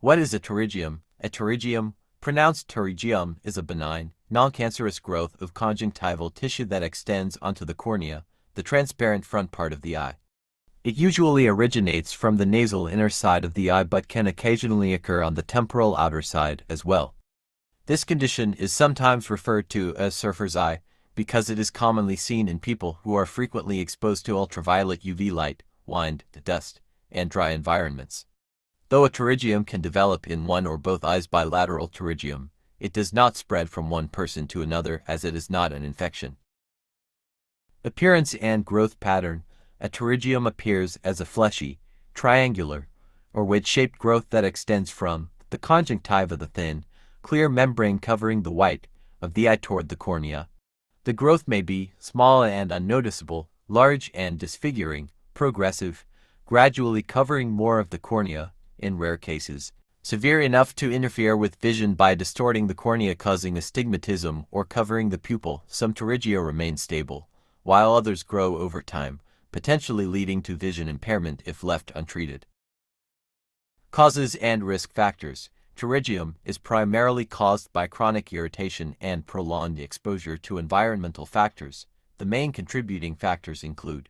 What is a pterygium? A pterygium, pronounced Pterygium, is a benign, non-cancerous growth of conjunctival tissue that extends onto the cornea, the transparent front part of the eye. It usually originates from the nasal inner side of the eye but can occasionally occur on the temporal outer side as well. This condition is sometimes referred to as surfer's eye because it is commonly seen in people who are frequently exposed to ultraviolet UV light, wind, dust, and dry environments. Though a pterygium can develop in one or both eyes, bilateral pterygium, it does not spread from one person to another as it is not an infection. Appearance and growth pattern. A pterygium appears as a fleshy, triangular, or wedge-shaped growth that extends from the conjunctiva, the thin, clear membrane covering the white of the eye, toward the cornea. The growth may be small and unnoticeable, large and disfiguring, progressive, gradually covering more of the cornea, in rare cases, severe enough to interfere with vision by distorting the cornea, causing astigmatism or covering the pupil. Some pterygia remain stable, while others grow over time, potentially leading to vision impairment if left untreated. Causes and risk factors. Pterygium is primarily caused by chronic irritation and prolonged exposure to environmental factors. The main contributing factors include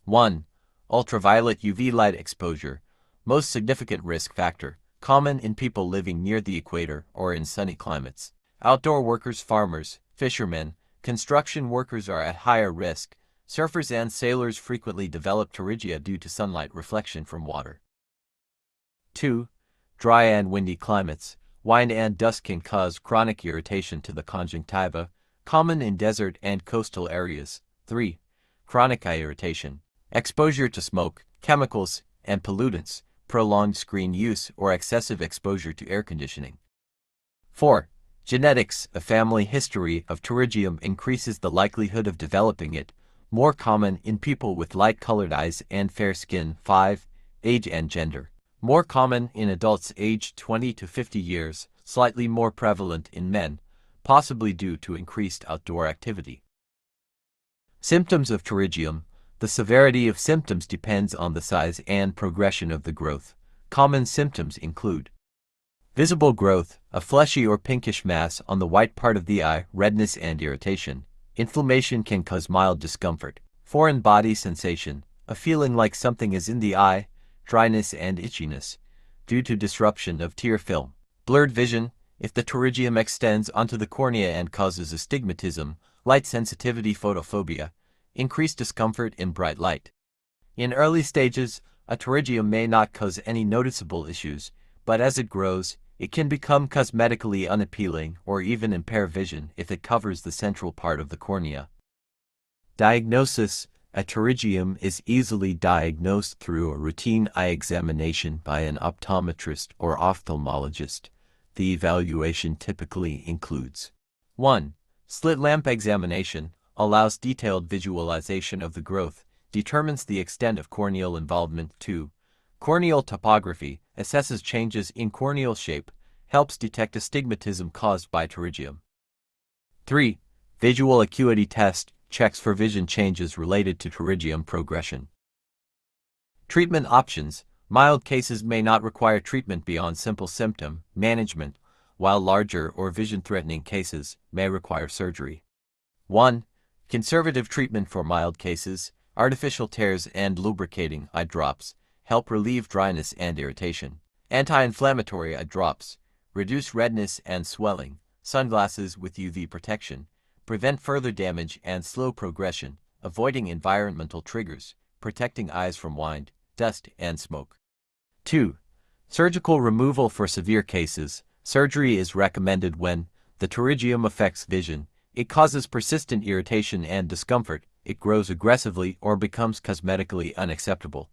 1. Ultraviolet UV light exposure, most significant risk factor, common in people living near the equator or in sunny climates. Outdoor workers, farmers, fishermen, construction workers are at higher risk. Surfers and sailors frequently develop pterygia due to sunlight reflection from water. 2. Dry and windy climates. Wind and dust can cause chronic irritation to the conjunctiva, common in desert and coastal areas. 3. Chronic eye irritation. Exposure to smoke, chemicals, and pollutants, prolonged screen use, or excessive exposure to air conditioning. 4. Genetics. A family history of pterygium increases the likelihood of developing it, more common in people with light-colored eyes and fair skin. 5. Age and gender. More common in adults aged 20 to 50 years, slightly more prevalent in men, possibly due to increased outdoor activity. Symptoms of pterygium. The severity of symptoms depends on the size and progression of the growth. Common symptoms include visible growth, a fleshy or pinkish mass on the white part of the eye, redness and irritation. Inflammation can cause mild discomfort. Foreign body sensation, a feeling like something is in the eye, dryness and itchiness, due to disruption of tear film. Blurred vision, if the pterygium extends onto the cornea and causes astigmatism, light sensitivity, photophobia, increased discomfort in bright light. In early stages, a pterygium may not cause any noticeable issues, but as it grows, it can become cosmetically unappealing or even impair vision if it covers the central part of the cornea. Diagnosis. A pterygium is easily diagnosed through a routine eye examination by an optometrist or ophthalmologist. The evaluation typically includes 1. Slit lamp examination, allows detailed visualization of the growth, determines the extent of corneal involvement. 2. Corneal topography, assesses changes in corneal shape, helps detect astigmatism caused by pterygium. 3. Visual acuity test, checks for vision changes related to pterygium progression. Treatment options. Mild cases may not require treatment beyond simple symptom management, while larger or vision-threatening cases may require surgery. 1. Conservative treatment for mild cases. Artificial tears and lubricating eye drops help relieve dryness and irritation. Anti-inflammatory eye drops reduce redness and swelling. Sunglasses with UV protection prevent further damage and slow progression, avoiding environmental triggers, protecting eyes from wind, dust, and smoke. 2. Surgical removal for severe cases. Surgery is recommended when the pterygium affects vision, it causes persistent irritation and discomfort, it grows aggressively, or becomes cosmetically unacceptable.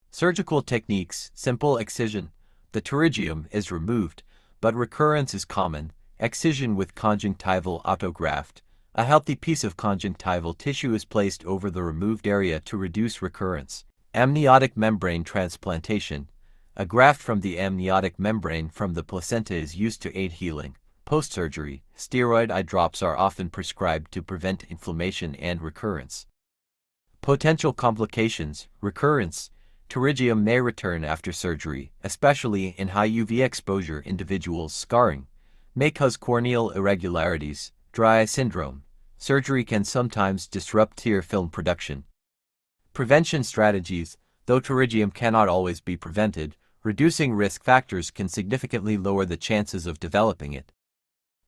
Surgical techniques. Simple excision. The pterygium is removed, but recurrence is common. Excision with conjunctival autograft. A healthy piece of conjunctival tissue is placed over the removed area to reduce recurrence. Amniotic membrane transplantation. A graft from the amniotic membrane from the placenta is used to aid healing. Post-surgery, steroid eye drops are often prescribed to prevent inflammation and recurrence. Potential complications. Recurrence. Pterygium may return after surgery, especially in high UV exposure individuals. Scarring may cause corneal irregularities, dry eye syndrome. Surgery can sometimes disrupt tear film production. Prevention strategies. Though pterygium cannot always be prevented, reducing risk factors can significantly lower the chances of developing it.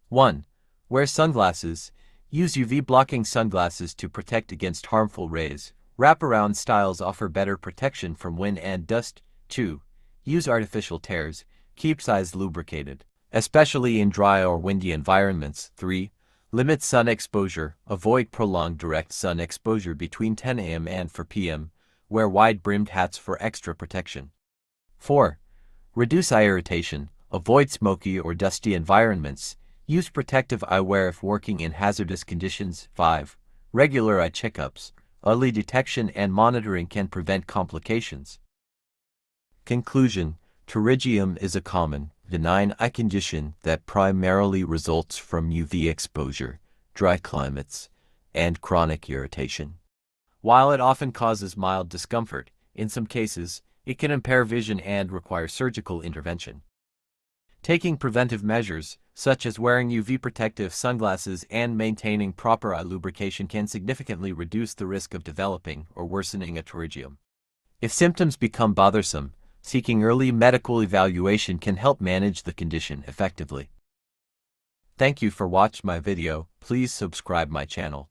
1. Wear sunglasses. Use UV-blocking sunglasses to protect against harmful rays. Wraparound styles offer better protection from wind and dust. 2. Use artificial tears. Keep eyes lubricated, especially in dry or windy environments. 3. Limit sun exposure. Avoid prolonged direct sun exposure between 10 a.m. and 4 p.m. Wear wide-brimmed hats for extra protection. 4. Reduce eye irritation. Avoid smoky or dusty environments. Use protective eyewear if working in hazardous conditions. 5. Regular eye checkups. Early detection and monitoring can prevent complications. Conclusion: Pterygium is a common, benign eye condition that primarily results from UV exposure, dry climates, and chronic irritation. While it often causes mild discomfort, in some cases, it can impair vision and require surgical intervention. Taking preventive measures, such as wearing UV protective sunglasses and maintaining proper eye lubrication, can significantly reduce the risk of developing or worsening a pterygium. If symptoms become bothersome, seeking early medical evaluation can help manage the condition effectively. Thank you for watching my video. Please subscribe my channel.